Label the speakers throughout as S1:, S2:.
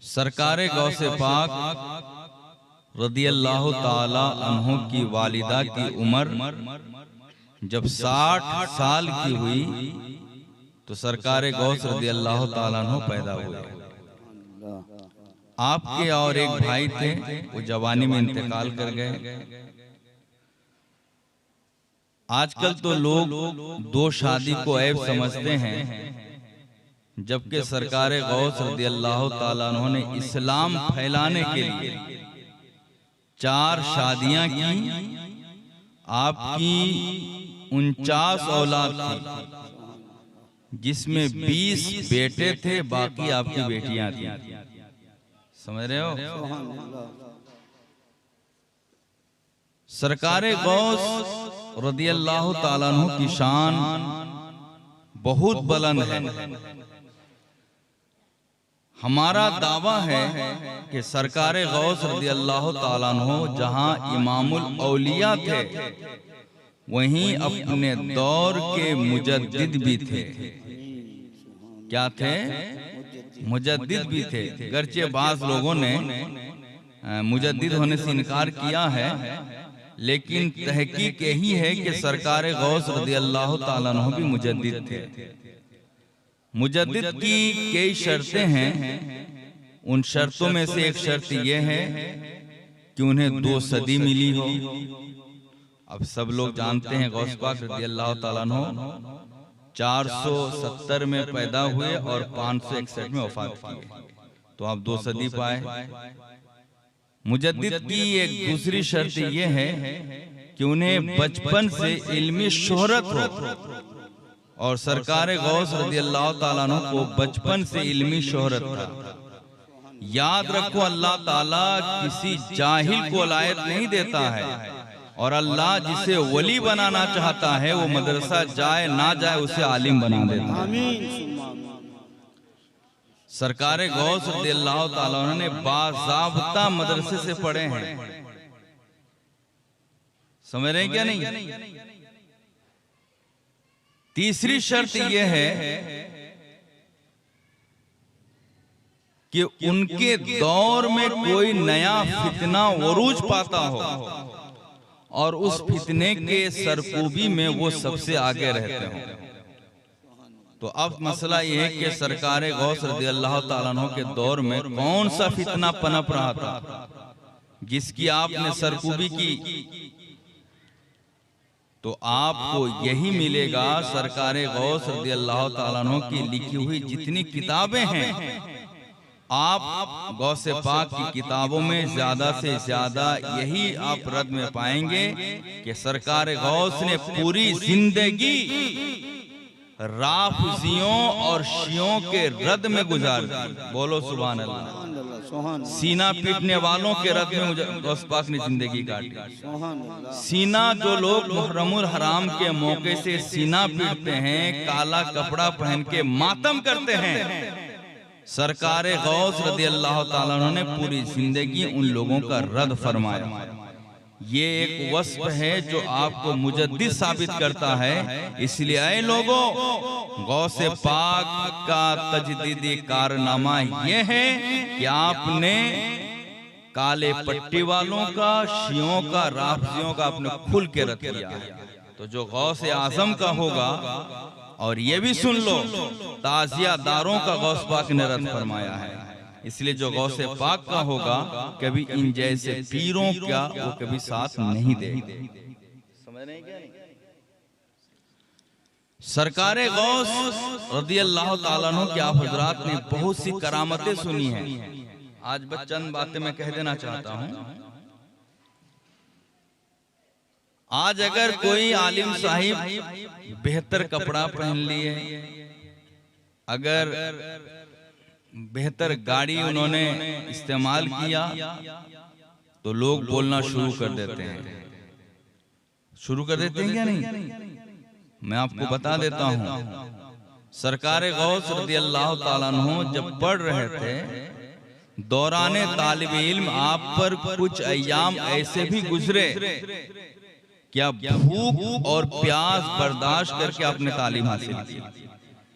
S1: सरकारे गौसे पाक रदियल्लाहु ताला अन्हु की वालिदा की उम्र जब 60 साल की हुई तो सरकारे गौस रदियल्लाहु ताला अन्हु पैदा हुए। आपके और एक भाई थे, वो जवानी में इंतकाल कर गए। आजकल तो लोग दो शादी को ऐब समझते हैं, जबकि सरकारे गौस रदियल्लाहु ताला अन्हु ने इस्लाम फैलाने के लिए 4 शादियां की। आपकी 49 औलाद थी, जिसमें 20 बेटे थे, बाकी आपकी बेटियां थी। समझ रहे हो? सरकारे गौस रदियल्लाहु ताला अन्हु की शान बहुत बुलंद है। हमारा दावा है कि सरकारे गौस रदियल्लाहु ताला अन्हु जहां इमामुल औलिया थे, वहीं अपने दौर के मुजद्दिद भी थे। क्या थे? मुजद्दिद भी थे। गर्चे बाज लोगों ने मुजद्दिद होने से इनकार किया है, लेकिन तहकीक यही है कि सरकारे गौस रदियल्लाहु ताला अन्हु भी मुजद्दिद थे। मुजद्दिद की कई शर्तें हैं। उन शर्तों में से एक शर्त यह है कि उन्हें 2 सदी मिली हो। अब सब लोग जानते हैं गौस पाक रदियल्लाहु ताला अन्हु 470 में पैदा हुए और 561 में वफात किए, तो आप 2 सदी पाए। मुजद्दिद की एक दूसरी शर्त यह है कि उन्हें बचपन से इल्मी शोहरत हो, और सरकारे गौस रदियल्लाहु ताला अन्हु को बचपन से इल्मी शोहरत था। याद रखो, अल्लाह ताला किसी जाहिल को वलायत नहीं देता है, और अल्लाह जिसे वली बनाना चाहता है वो मदरसा जाए ना जाए उसे आलिम बना देता है। सरकारे गौस रदियल्लाहु ताला अन्हु ने बाज़ाब्ता मदरसे से पढ़े हैं। समझ रहे हैं क्या? नहीं। तीसरी शर्त यह है कि उनके दौर में कोई नया फितना वरूज पाता हो, और उस फितने के सरकूबी में वो सबसे आगे रहते हो। तो अब मसला यह है कि सरकारे गौस रदियल्लाहु ताला अन्हु के दौर में कौन सा फितना पनप रहा था जिसकी आपने सरकूबी की? तो आपको यही मिलेगा। सरकारे गौस रदियल्लाहु ताला अन्हु की लिखी हुई जितनी किताबें हैं, आप गौसे पाक की किताबों में ज्यादा से ज्यादा यही आप रद में पाएंगे कि सरकारे गौस ने पूरी जिंदगी राफिजियों और शियों के रद में गुजार दी। बोलो सुभान अल्लाह। सीना पीटने वालों के रद में गौस पाक ने जिंदगी काटी। सीना, जो लोग मुहर्रमुल हराम के मौके से सीना पीटते हैं, काला कपड़ा पहन के मातम करते हैं, सरकारे गौस रदियल्लाहु ताला अन्हु ने पूरी जिंदगी उन लोगों का रद्द फरमाया। ये एक वस्फ है जो आपको मुजद्दिद साबित करता है। इसलिए ऐ लोगों, गौसे पाक का तजदीदी कारनामा ये है कि आपने काले पट्टी वालों का, शियों का, राफिजियों का आपने खुल के रद्द किया है। तो जो गौसे आजम का होगा, और ये भी सुन लो, ताजियादारों का गौस पाक ने रद्द फरमाया है। इसलिए जो गौसे पाक का होगा, कभी इन जैसे पीरों का वो कभी साथ नहीं देगा। समझ रहे हैं क्या? सरकारे गौस रदियल्लाहु ताला अन्हु के आप हजरात ने बहुत सी करामतें सुनी हैं। आज बस चंद बातें मैं कह देना चाहता हूं। आज अगर कोई आलिम साहिब बेहतर कपड़ा पहन लिए, अगर बेहतर गाड़ी उन्होंने इस्तेमाल किया, तो लोग बोलना शुरू कर देते हैं। शुरू कर देते हैं क्या? नहीं। मैं आपको बता देता हूं, सरकारे गौस रदियल्लाहु ताला अन्हु जब पढ़ रहे थे, दौराने तालिब इल्म आप पर कुछ अय्याम ऐसे भी गुजरे कि आप भूख और प्यास बर्दाश्त करके आपने तालीम हासिल की।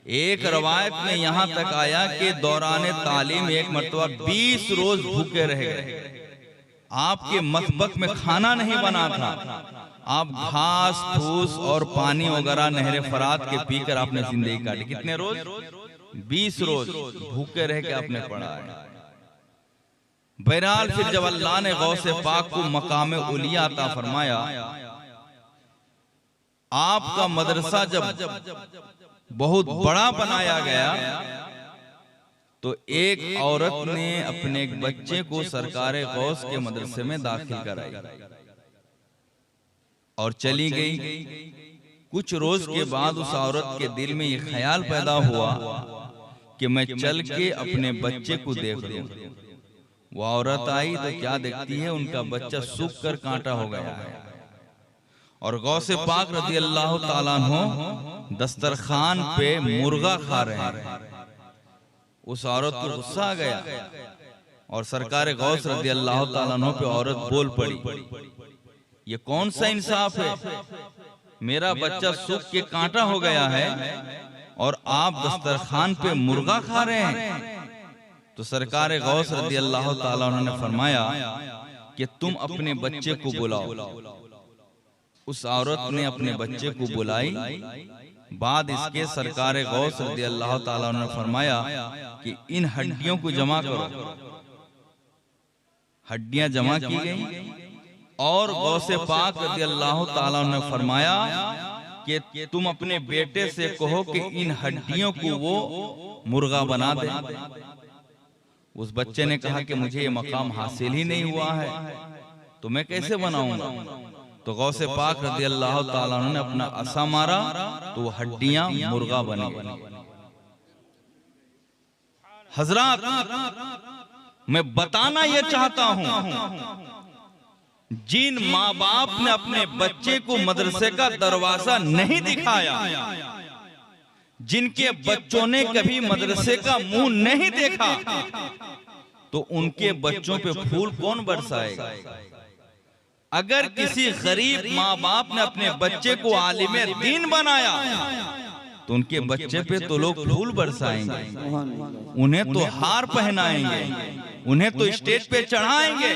S1: एक रवायत में यहाँ तक आया कि दौरान तालीम एक मरतबा 20 रोज भूखे रह गए। आपके मसबख में खाना नहीं बना था, आप घास फूस और पानी वगैरह नहर फरात के पीकर आपने जिंदगी काटी। कितने रोज? 20 रोज भूखे रह के आपने पढ़ा है। बहरहाल फिर जब अल्लाह ने गौसे पाक को मकाम उलिया अता फरमाया, आपका मदरसा जब बहुत बड़ा बनाया गया तो एक औरत ने अपने एक बच्चे को सरकारे गौस के मदरसे में दाखिल कराई और चली गई। कुछ रोज के बाद उस औरत के दिल में यह ख्याल पैदा हुआ कि मैं चल के अपने बच्चे को देख लूं। वो औरत आई तो क्या देखती है, उनका बच्चा सूख कर कांटा हो गया है और गौसे पाक रज़ी अल्लाह ताला अन्हु दस्तरखान पे मुर्गा खा रहे हैं। उस औरत को गुस्सा आ गया और सरकार गौस रज़ी अल्लाह ताला अन्हु पे औरत बोल पड़ी, ये कौन सा इंसाफ है? मेरा बच्चा सूख के कांटा हो गया है और आप दस्तरखान पे मुर्गा खा रहे हैं। तो सरकार गौस रज़ी अल्लाह ताला अन्हु ने फरमाया कि तुम अपने बच्चे को बुलाओ। उस औरत ने अपने बच्चे को बुलाई। बाद इसके सरकार गौस रज़ी अल्लाह ताला अन्हु ने फरमाया कि इन हड्डियों को जमा करो। हड्डियां जमा की गई और गौसे पाक रज़ी अल्लाह ताला अन्हु ने फरमाया कि तुम अपने बेटे से कहो कि इन हड्डियों को वो मुर्गा बना दे। उस बच्चे ने कहा कि मुझे ये मकाम हासिल ही नहीं हुआ है तो मैं कैसे बनाऊंगा? तो गौसे पाक रज़ी अल्लाह ताला अन्हु ने अपना असा मारा तो वो हड्डियां मुर्गा बन गई। हजरात, मैं बताना ये चाहता हूं, जिन माँ बाप ने अपने बच्चे को मदरसे का दरवाजा नहीं दिखाया, जिनके बच्चों ने कभी मदरसे का मुंह नहीं देखा, तो उनके बच्चों पे फूल कौन बरसाएगा? अगर किसी गरीब माँ बाप ने अपने बच्चे को आलिमे दीन बनाया तो उनके बच्चे पे तो लोग फूल बरसाएंगे, उन्हें तो हार पहनाएंगे, उन्हें तो स्टेज पे चढ़ाएंगे।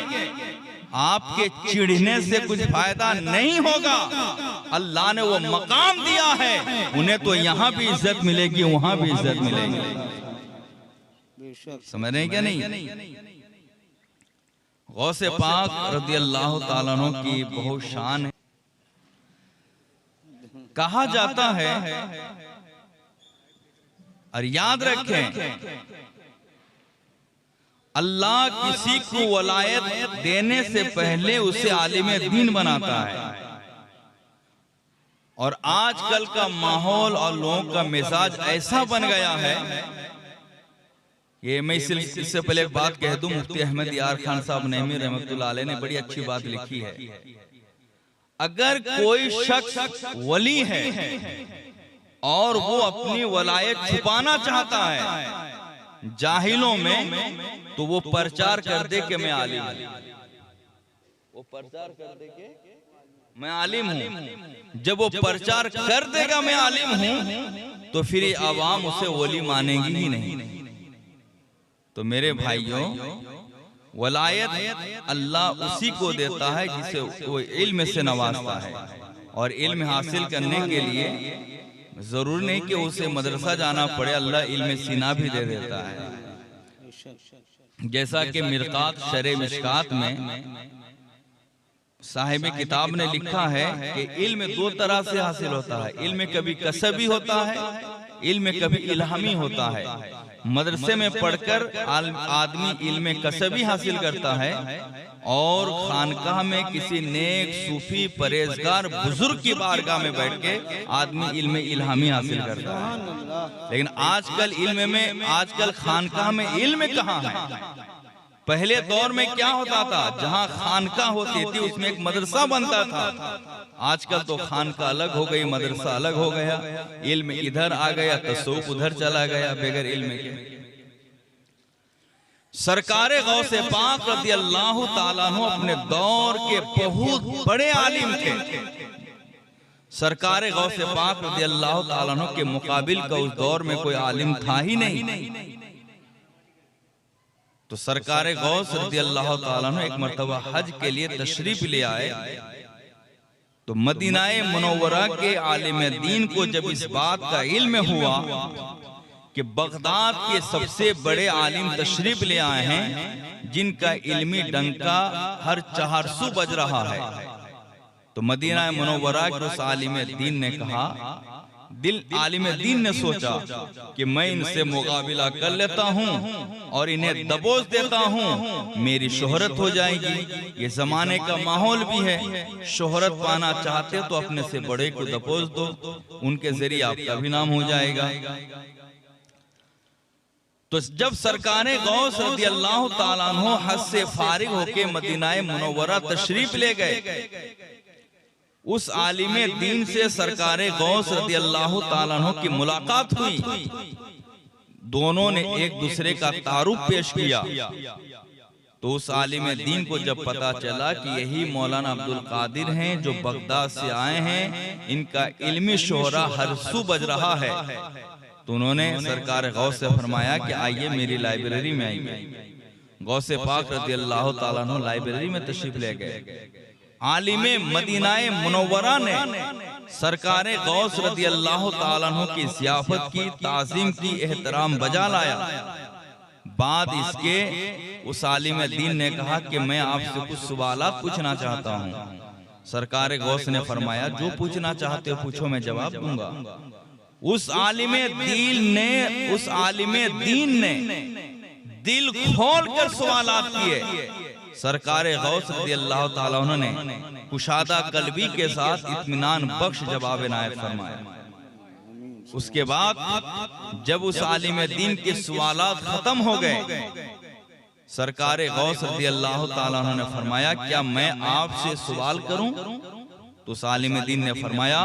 S1: आपके चिढ़ने से कुछ फायदा नहीं होगा। अल्लाह ने वो मकाम दिया है, उन्हें तो यहाँ भी इज्जत मिलेगी, वहां भी इज्जत मिलेगी। समझ रहे हैं क्या? नहीं। गौसे पाक रज़ी अल्लाह ताला अन्हु की बहुत शान है। कहा जाता है, और याद रखें, अल्लाह किसी को वलायत देने से पहले उसे आलिमे दीन बनाता है। और आजकल का माहौल और लोगों का मिजाज ऐसा बन गया है, ये मैं इससे पहले एक बात कह दूं, मुफ्ती अहमद यार खान साहब नईमी रहमतुल्लाह अलैह ने बड़ी अच्छी बात लिखी है। अगर कोई शख्स वली है और वो अपनी वलायत छुपाना चाहता है जाहिलों में, तो वो प्रचार कर दे कि मैं आलिम हूं, वो प्रचार कर दे कि मैं आलिम हूं। जब वो प्रचार कर देगा मैं आलिम हूं, तो फिर आवाम उसे वली मानेगी ही नहीं। तो मेरे भाइयों, वलायत अल्लाह उसी को देता है जिसे वो इल्म से नवाजता है। और इल्म हासिल करने के लिए जरूरी नहीं कि उसे मदरसा जाना पड़े, अल्लाह इल्म सीना भी दे देता है। जैसा कि मिरकात शरे मिशकात में साहिब किताब ने लिखा है कि इल्म दो तरह से हासिल होता है। इल्म कभी कसबी होता है, इल्म कभी इल्हामी होता है। मदरसे में पढ़कर आदमी इल्म कसबी हासिल करता है और खानकाह में किसी नेक सूफी परहेजगार बुजुर्ग की बारगाह में बैठ के आदमी इल्म इल्हामी हासिल करता है। लेकिन आजकल इल्म में, आजकल खानकाह में इल्म कहाँ है? पहले दौर में क्या होता था, जहाँ खानकाह होती थी उसमें एक मदरसा बनता था। आजकल तो खानकाह अलग हो गई, मदरसा अलग हो गया, इल्म इधर आ गया, तसव्वुफ उधर चला गया बगैर इल्म के। सरकारे गौसे पाक रज़ी अल्लाह ताला अन्हु अपने दौर के बहुत बड़े आलिम थे। सरकार गौसे पाक रज़ियल्लाहु ताला अन्हु के मुकाबिल का उस दौर में कोई आलिम था ही नहीं। तो सरकार गौस रज़ियल्लाहु ताला अन्हु एक मर्तबा हज के लिए तशरीफ ले आए। तो मदीनाए मुनव्वरा के आलिम दीन को जब इस बात का इल्म हुआ कि बगदाद के सबसे बड़े आलिम तशरीफ ले आए हैं जिनका इल्मी डंका हर चहारसू बज रहा है, तो मदीना मुनव्वरा के उस आलिम दीन ने कहा, आलिम दीन ने सोचा कि मैं इनसे मुकाबला कर लेता हूँ और इन्हें दबोच देता हूँ, मेरी शोहरत हो जाएगी। ये जमाने का माहौल भी है, शोहरत पाना चाहते तो अपने से बड़े को दबोच दो, उनके जरिए आपका भी नाम हो जाएगा। तो जब सरकारे गौस रज़ियल्लाहु ताला अन्हु हज से फारिग होके मदीनाए मुनव्वरा तशरीफ ले गए, उस आलिम दीन से सरकारे गौस रज़ियल्लाहु ताला अन्हु की मुलाकात हुई। दोनों ने एक दूसरे का तारुफ पेश किया। तो उस आलिम दीन को जब पता चला कि यही मौलाना अब्दुल कादिर हैं जो बगदाद से आए हैं, इनका इल्मी शोहरा हर सू बज रहा है, तो उन्होंने सरकार गौस से फरमाया कि आइए मेरी लाइब्रेरी में आइए। गौसे पाक रज़ियल्लाहु ताला अन्हु लाइब्रेरी में तशरीफ ले गए। आलिमे मदीनाए मुनव्वरा ने सरकारे गौस रज़ियल्लाहु ताला अन्हु की ज़ियाफत की, ताज़ीम की, एहतराम बजा लाया। बाद इसके उस आलिम दीन ने कहा कि मैं आपसे कुछ सवालात पूछना चाहता हूँ। सरकारे गौस ने फरमाया, जो पूछना चाहते हो पूछो, मैं जवाब दूंगा। उस आलिम दीन ने दिल खोल कर सवालात किए। सरकारे गौस रज़ियल्लाहु ताला अन्हु ने कुशादा कल्बी के साथ इत्मीनान बख्श जवाब इनायत फरमाया। उसके बाद जब उस आलिम दीन के सवालात खत्म हो गए, सरकारे गौस रज़ियल्लाहु ताला अन्हु ने फरमाया, क्या मैं आपसे सवाल करूं? तो उस आलिम दीन ने फरमाया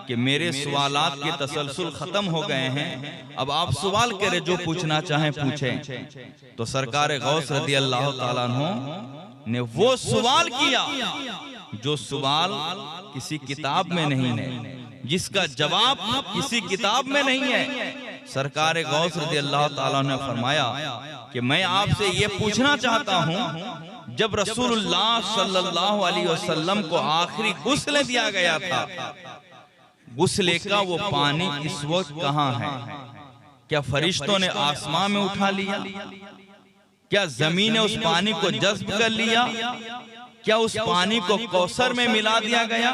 S1: कि मेरे सवालात के तसलसल खत्म हो गए हैं, अब आप सवाल करें, जो पूछना चाहें पूछें। तो सरकार गौस रज़ियल्लाहु ताला अन्हु ने वो सवाल किया जो सवाल किसी किताब में नहीं है, जिसका जवाब किसी किताब में नहीं है। सरकार गौस रज़ियल्लाहु ताला अन्हु ने फरमाया कि मैं आपसे ये पूछना चाहता हूँ, जब रसूलुल्लाह सल्लल्लाहु अलैहि वसल्लम को आखिरी गुस्ल दिया गया था, गुस्ले का वो पानी इस वक्त कहाँ है? क्या फरिश्तों ने आसमां में उठा लिया? क्या जमीन ने उस पानी को जज्ब कर लिया? क्या उस पानी को कौसर में मिला दिया गया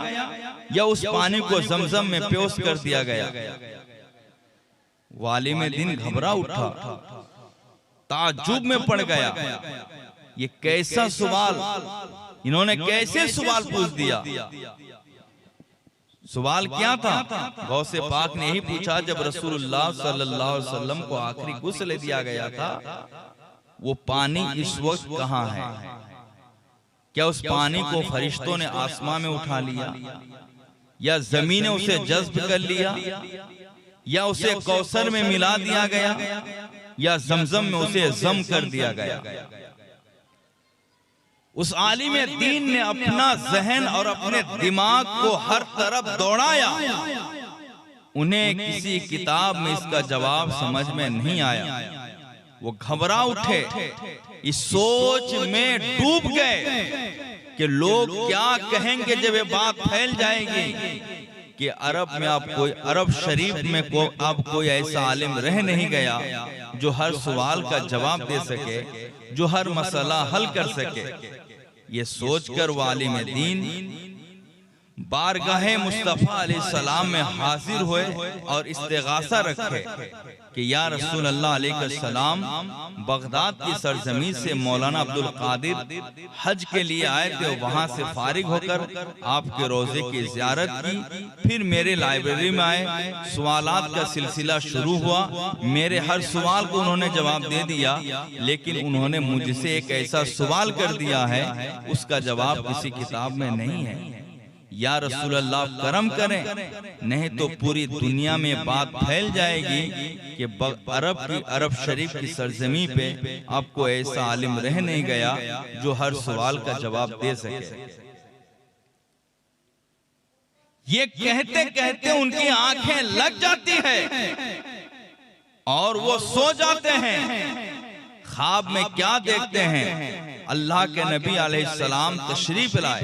S1: या उस पानी को जमजम में प्योस कर दिया गया? वालिम दीन घबरा उठा, ताज्जुब में पड़ गया। ये कैसा सवाल, इन्होंने कैसे सवाल पूछ दिया? सवाल क्या था? गौसे पाक ने ही पूछा, जब रसूलुल्लाह सल्लल्लाहु अलैहि वसल्लम को आखिरी गुस्ल दिया गया था, वो पानी इस वक्त कहाँ है? क्या उस पानी को फरिश्तों ने आसमां में उठा लिया या जमीन ने उसे जज्ब कर लिया या उसे कौसर में मिला दिया गया या जमजम में उसे जम कर दिया गया? उस आलिम दीन ने अपना जहन और अपने दिमाग को हर तरफ दौड़ाया। उन्हें किसी किताब में इसका जवाब समझ में नहीं आया। वो घबरा उठे, इस सोच में डूब गए कि लोग क्या कहेंगे जब ये बात फैल जाएगी कि अरब में आप कोई, अरब शरीफ में अब कोई ऐसा आलिम रह नहीं गया जो हर सवाल का जवाब दे सके, जो हर मसला हल कर सके। ये सोचकर वो आलिम दीन बारगाहे मुस्तफा अलैहिस्सलाम में हाजिर हुए और इस्तिगासा रखे कि या रसूल अल्लाह अलैहिस्सलाम, बगदाद की सरजमीन से मौलाना अब्दुल कादिर हज के लिए आए थे, वहां से फारिग होकर आपके रोजे की ज़ियारत की, फिर मेरे लाइब्रेरी में आए, सवालात का सिलसिला शुरू हुआ। मेरे हर सवाल को उन्होंने जवाब दे दिया, लेकिन उन्होंने मुझसे एक ऐसा सवाल कर दिया है, उसका जवाब किसी किताब में नहीं है। या रसूल अल्लाह करम करें, नहीं तो पूरी दुनिया में बात फैल जाएगी कि अरब शरीफ की सरजमी पे आपको ऐसा आलिम रह नहीं गया जो हर सवाल का जवाब दे सके। ये कहते कहते उनकी आंखें लग जाती है और वो सो जाते हैं। ख्वाब में क्या देखते हैं, अल्लाह के नबी अलैहिस्सलाम तशरीफ लाए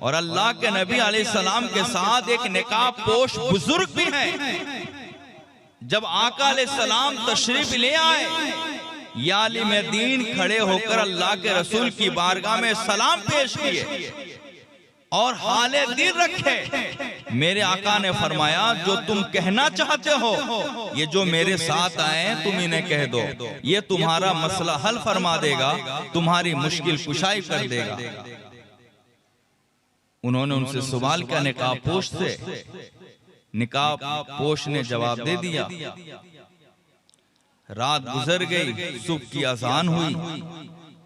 S1: और अल्लाह के नबी अलैहिस्सलाम के साथ एक निकाब पोश बुजुर्ग भी हैं। जब आका अलैहिस्सलाम तशरीफ ले आए, या आलिम दीन खड़े होकर अल्लाह के रसूल की बारगाह में सलाम पेश किए और हाले दिल रखे। मेरे आका ने फरमाया, जो तुम कहना चाहते हो, ये जो मेरे साथ आए तुम इन्हें कह दो, ये तुम्हारा मसला हल फरमा देगा, तुम्हारी मुश्किल कुशाई कर देगा। उन्होंने उनसे सवाल किया निकाब पोश से। निकाब पोश ने जवाब दे दिया। रात गुजर गई, सुबह की अज़ान हुई।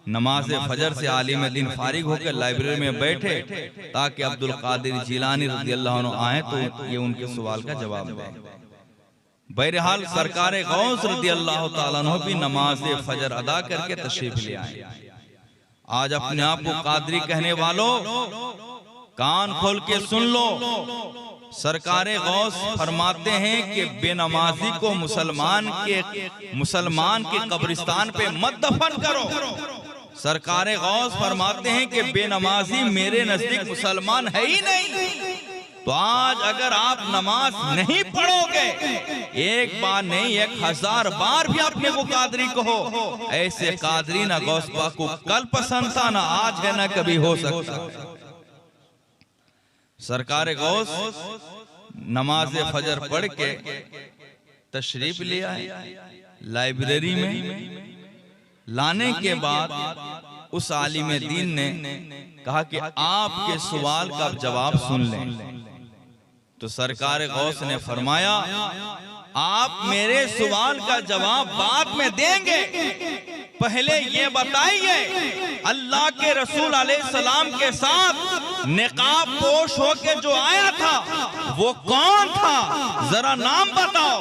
S1: नमाज फजर से आलिम दीन फारिग होकर लाइब्रेरी में बैठे ताकि अब्दुल कादिर जिलानी रज़ियल्लाहु अन्हु आए तो ये उनके सवाल का जवाब दें। बहरहाल सरकार गौस रज़ियल्लाहु ताला अन्हु भी नमाज फजर अदा करके तशरीफ ले आए। आज अपने आप को कादरी कहने वालों, कान खोल के सुन लो। सरकारे गौस फरमाते हैं कि बेनमाजी को मुसलमान के कब्रिस्तान पे मत दफन करो। सरकारे गौस फरमाते हैं कि बेनमाजी मेरे नजदीक मुसलमान है ही नहीं। तो आज अगर आप नमाज नहीं पढ़ोगे, एक बार नहीं 1000 बार भी अपने को कादरी कहो, ऐसे कादरी ना गौस पाक को कल पसंद था, ना आज है, ना कभी हो सकता। सरकार गौस नमाज फजर पढ़ के तशरीफ ले आए लाइब्रेरी में। लाने के बाद उस आलिम दीन ने कहा कि आपके सवाल का जवाब सुन लें। तो सरकार गौस ने फरमाया, आप मेरे सवाल का जवाब बाद में देंगे, पहले ये बताइए अल्लाह के रसूल अलैहिस्सलाम के साथ निकाब पोश होके जो आया था वो कौन था, जरा नाम बताओ।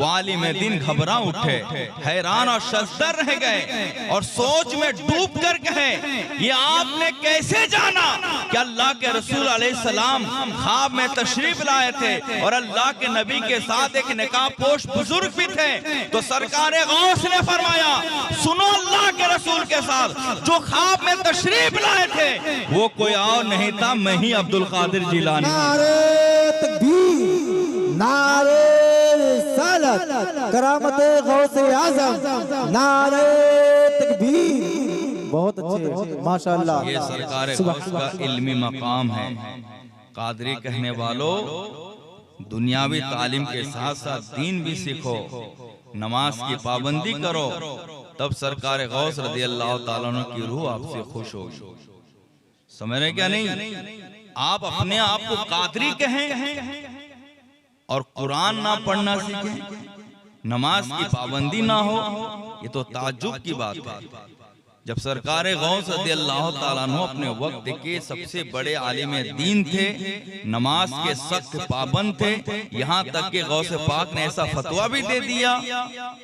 S1: आलिम दीन घबरा उठे, हैरान और शर्मसार रह गए और सोच में डूब कर कहे, ये आपने कैसे जाना कि अल्लाह के रसूल अलैहिस्सलाम ख्वाब में तशरीफ लाए थे और अल्लाह के नबी के साथ एक निकाब पोश बुजुर्ग भी थे। तो सरकार गौस ने फरमाया, सुनो, अल्लाह के रसूल के साथ जो ख्वाब में तशरीफ लाए थे वो कोई और नहीं था, मैं ही अब्दुल कादिर जिलानी।
S2: नारे तकबीर, नारे रिसालत, करामत गौसे आज़म, नारे तकबीर। बहुत अच्छे, माशाअल्लाह।
S1: ये सरकार गौस का इल्मी मकाम है। कादरी कहने वालों, दुनियावी तालीम के साथ साथ दीन भी सीखो, नमाज की पाबंदी करो, तब सरकार गौस रज़ियल्लाहु ताला अन्हु की रूह आपसे खुश होगी। समझ रहे क्या? नहीं, आप अपने आप को कादरी कहें और कुरान ना पढ़ना सीखें, नमाज की पाबंदी ना हो, ये तो ताज्जुब की बात है। जब सरकार गौस रज़ियल्लाहु ताला अन्हु अपने वक्त के सबसे बड़े आलिम दीन थे, नमाज के सख्त पाबंद थे, यहाँ तक कि गौस पाक ने ऐसा फतवा भी दे दिया,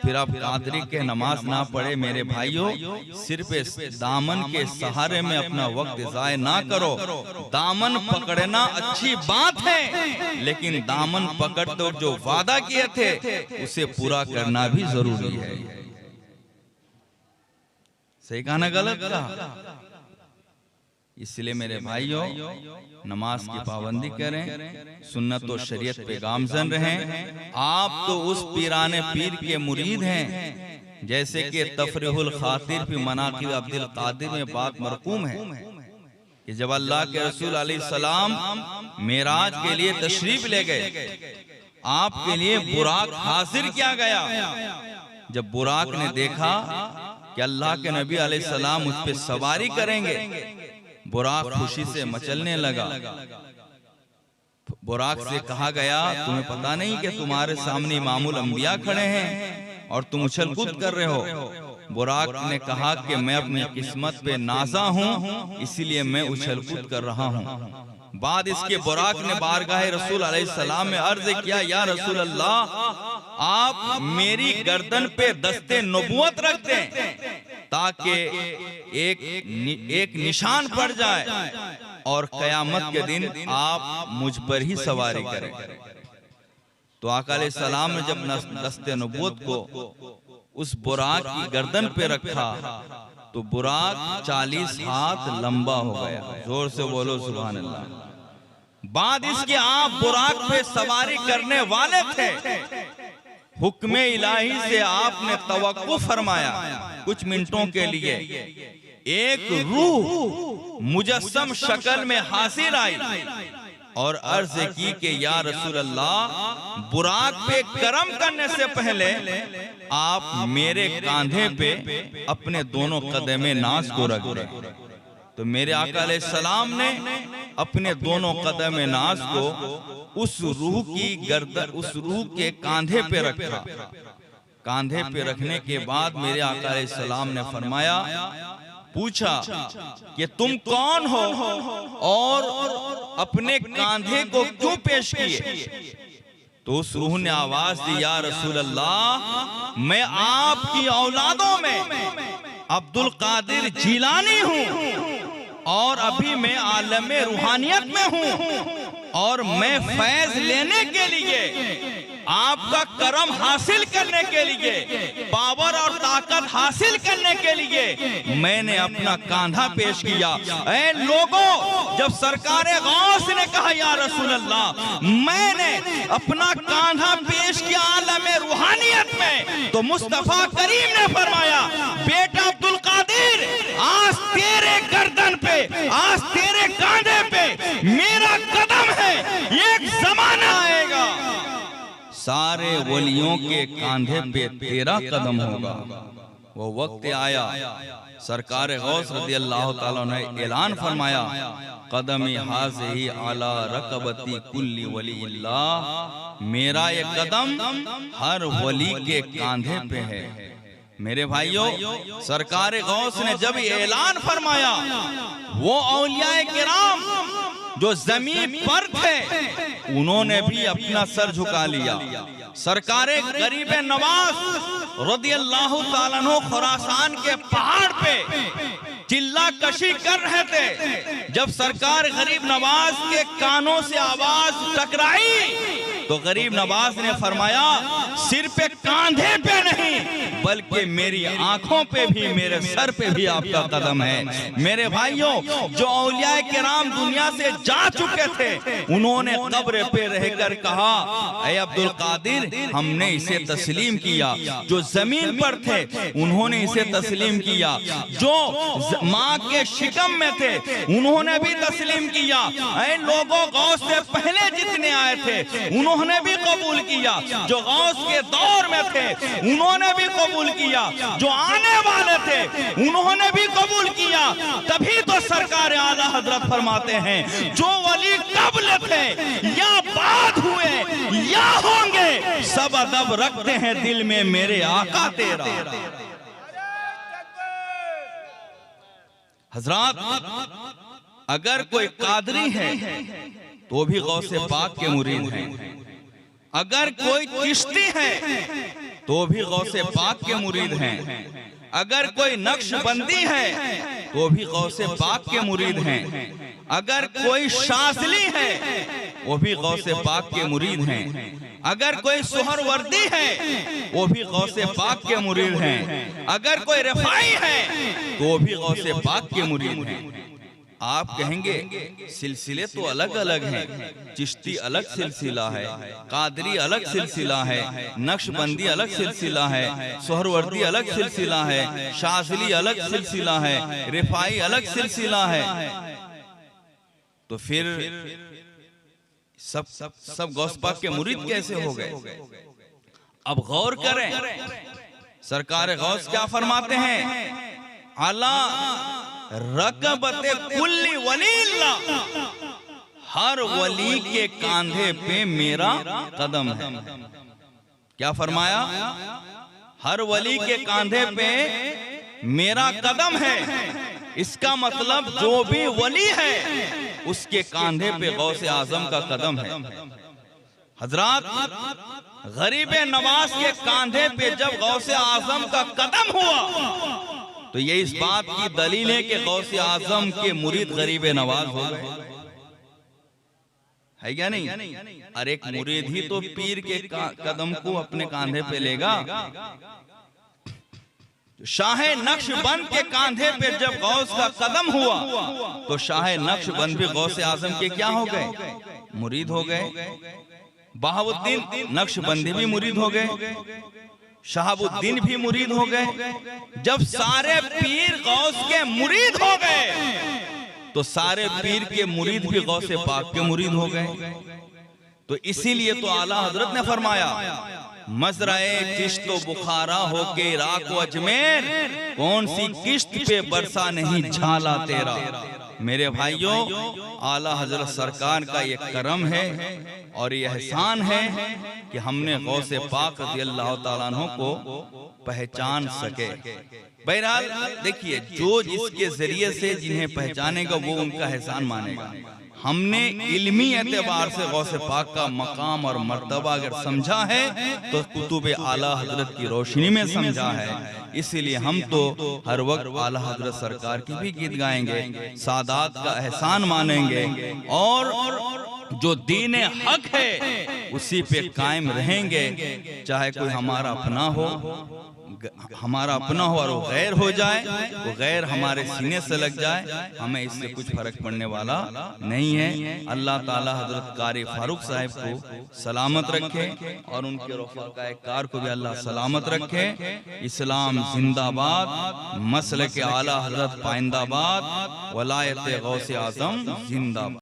S1: फिर आप कादरी के नमाज ना पढ़े। मेरे भाइयों, सिर्फ दामन के सहारे में अपना वक्त ज़ाय ना करो। दामन पकड़ना अच्छी बात है, लेकिन दामन पकड़ते जो वादा किए थे उसे पूरा करना भी जरूरी है। सही कहा ना गलत कहा? इसलिए मेरे भाइयों, नमाज की पाबंदी करें, सुन्नत और शरीयत पे गामजन रहें। आप तो उस पीराने पीर के मुरीद हैं, जैसे कि तफरीहुल खातिर फी मनाकिब अब्दुल कादिर में बात मरकूम है कि जब अल्लाह के रसूल अलैहिस्सलाम मेराज के लिए तशरीफ ले गए, आपके लिए बुराक हाजिर किया गया। जब बुराक ने देखा कि अल्लाह के नबी अलैहिस्सलाम उस पे सवारी करेंगे, बुराक खुशी से मचलने लगा। बुराक से कहा गया, तुम्हें पता नहीं कि तुम्हारे सामने इमामुल अंबिया खड़े हैं और तुम उछल कूद कर रहे हो? बुराक ने कहा कि मैं अपनी किस्मत पे नाज़ा हूँ, इसीलिए मैं उछल कूद कर रहा हूँ। बाद इसके बुराक ने बारगाह रसूल अलैहिस्सलाम में अर्ज किया, या रसूल अल्लाह, आप मेरी गर्दन पे दस्ते नबूवत रख दें ताकि एक निशान पड़ जाए। और कयामत के दिन आप मुझ पर ही सवारी करें। तो आका अलैहिस्सलाम ने जब दस्ते नबूवत को उस बुराक की गर्दन पे रखा तो बुराक 40 हाथ लंबा हो गया। जोर से बोलो सुभान अल्लाह। बाद इसके आप बुराक पे सवारी करने वाले थे, हुक्म इलाही से आपने तवक्कुफ फरमाया कुछ मिनटों के लिए। एक रूह मुजस्सम शक्ल में हासिल आई और अर्ज की कि या रसूल अल्लाह, बुराक पे करम करने से पहले आप मेरे कांधे पे अपने दोनों कदमे नाज को रख दें। तो मेरे आका अलैहिस्सलाम ने अपने दोनों कदमे नाज को उस रूह की गर्दन, उस रूह के कांधे पे रखा। कांधे पे रखने के बाद मेरे आका अलैहिस्सलाम ने फरमाया, पूछा कि तुम कौन हो और अपने कांधे को क्यों पेश किए? तो उस रूह ने आवाज दी, या रसूल अल्लाह, मैं आपकी औलादों में अब्दुल कादिर जिलानी हूँ और अभी मैं आलमे रूहानियत में हूँ और मैं फैज लेने के लिए, आपका करम हासिल करने के लिए, पावर और ताकत हासिल करने के लिए मैंने अपना कांधा पेश किया। ऐ लोगों, जब सरकारे गौस ने कहा या रसूल अल्लाह, मैंने अपना कांधा पेश किया आलमे रूहानियत में, तो मुस्तफा करीम ने फरमाया, बेटा अब्दुल कादिर, आज तेरे गर्दन पे, आज तेरे कांधे पे मेरा कदम है। एक जमाना आएगा सारे वलियों के कांधे पे तेरा कदम होगा। वो वक्त आया, सरकार गौस रज़ियल्लाहु ताला ने ऐलान फरमाया, कदमी हाज़िही अला रकबती कुल्ली वलील्लाह, मेरा ये कदम हर वली के कांधे पे है। मेरे भाइयों, सरकार गौस ने जब ऐलान फरमाया, वो औलियाए किराम जो जमीन पर थे उन्होंने भी अपना सर झुका लिया। सरकारे गरीब नवाज रज़ियल्लाहु ताला अन्हु खुरासान के पहाड़ पे चिल्ला कशी कर रहे थे। जब सरकार गरीब नवाज के कानों से आवाज टकराई तो गरीब नवाज ने फरमाया, सिर पे कांधे पे नहीं बल्कि मेरी आंखों पे भी, मेरे सर पे भी आपका कदम है। मेरे भाइयों, जो औलिया किराम दुनिया से जा चुके थे उन्होंने कब्र पे रहकर कहा, ऐ अब्दुल कादिर, हमने इसे तस्लीम किया। जो जमीन पर थे उन्होंने इसे तस्लीम किया, जो माँ के शिकम में थे उन्होंने भी तस्लीम किया। ऐ लोगों, गौस से पहले जितने आए थे उन्होंने भी कबूल किया, जो गौस के दौर में थे उन्होंने भी कबूल किया, जो आने वाले थे उन्होंने भी कबूल किया। तभी तो सरकार आला हजरत फरमाते हैं, जो वली कब्ल थे या बाद हुए या होंगे, सब अदब रखते हैं दिल में मेरे आका तेरा। हजरात, अगर कोई कादरी है तो भी गौसे पाक के मुरीद हैं, अगर कोई चिश्ती है तो भी गौसे पाक के मुरीद हैं, अगर कोई नक्शबंदी है तो भी गौसे पाक के मुरीद हैं, अगर कोई शाज़ली है वो भी गौसे पाक के मुरीद हैं, अगर कोई सुहरवर्दी है वो भी गौसे पाक के मुरीद हैं, अगर कोई रफाई है तो वो भी गौसे पाक के मुरीद हैं। आप कहेंगे सिलसिले तो अलग अलग हैं, चिश्ती अलग सिलसिला है, कादरी अलग सिलसिला है, नक्शबंदी अलग सिलसिला है, सोहरवर्दी अलग सिलसिला है, शाज़ली अलग सिलसिला है, रिफाई अलग सिलसिला है। तो फिर सब गौस पाक के मुरीद कैसे हो गए? अब गौर करें, सरकार गौस क्या फरमाते हैं, अला रकबते कुल्ली वलील्लाह, हर वली के कांधे पे मेरा कदम है। क्या फरमाया? हर वली के कांधे पे मेरा कदम है। इसका मतलब जो भी वली है उसके कांधे पे गौसे आजम का कदम है। हजरात, गरीब नवाज के कांधे पे जब गौसे आजम का कदम हुआ तो ये इस बात की दलील है कि गौसे आजम के मुरीद गरीब नवाज हो गए, है क्या नहीं? और एक मुरीद ही तो पीर के कदम को अपने कांधे पे लेगा। शाह नक्शबंद के कांधे पे जब गौस का कदम हुआ तो शाह नक्शबंद भी गौसे आजम के क्या हो गए? मुरीद हो गए। बहाउद्दीन नक्शबंदी भी मुरीद हो गए, शहाबुद्दीन भी मुरीद हो गए। जब सारे पीर गौस के मुरीद हो गए तो सारे पीर के मुरीद भी गौसे पाक के मुरीद हो गए। तो इसीलिए तो आला हजरत ने फरमाया, मजराए किश्त बुखारा होके इराक व अजमेर, कौन सी किश्त पे बरसा नहीं झाला तेरा। मेरे भाइयों, आला हजरत सरकार का ये करम है और ये एहसान है कि हमने गौसे पाक रज़ी अल्लाह ताला अन्हु को पहचान सके। बहरहाल देखिए, जो जिसके जरिए से जिन्हें पहचानेगा वो उनका एहसान मानेगा। हमने इल्मी एतबार से गौसे पाक का मकाम और मर्तबा अगर समझा है तो कुतुब आला हजरत की रोशनी में समझा है। इसीलिए हम तो हर वक्त आला हजरत सरकार की भी गीत गाएंगे, सादात का एहसान मानेंगे और जो दीन हक है उसी पे कायम रहेंगे। चाहे कोई हमारा अपना हो और वो गैर हो जाए, वो गैर हमारे सीने से लग जाए, हमें इससे कुछ फर्क पड़ने वाला नहीं है। अल्लाह ताला हजरत कारी फारूक साहब को सलामत रखे और उनके रफ़ाक़ाए कार को भी अल्लाह सलामत रखे। इस्लाम जिंदाबाद, मसलक आला हजरत पाइंदाबाद, वलायत गौसे आज़म जिंदाबाद।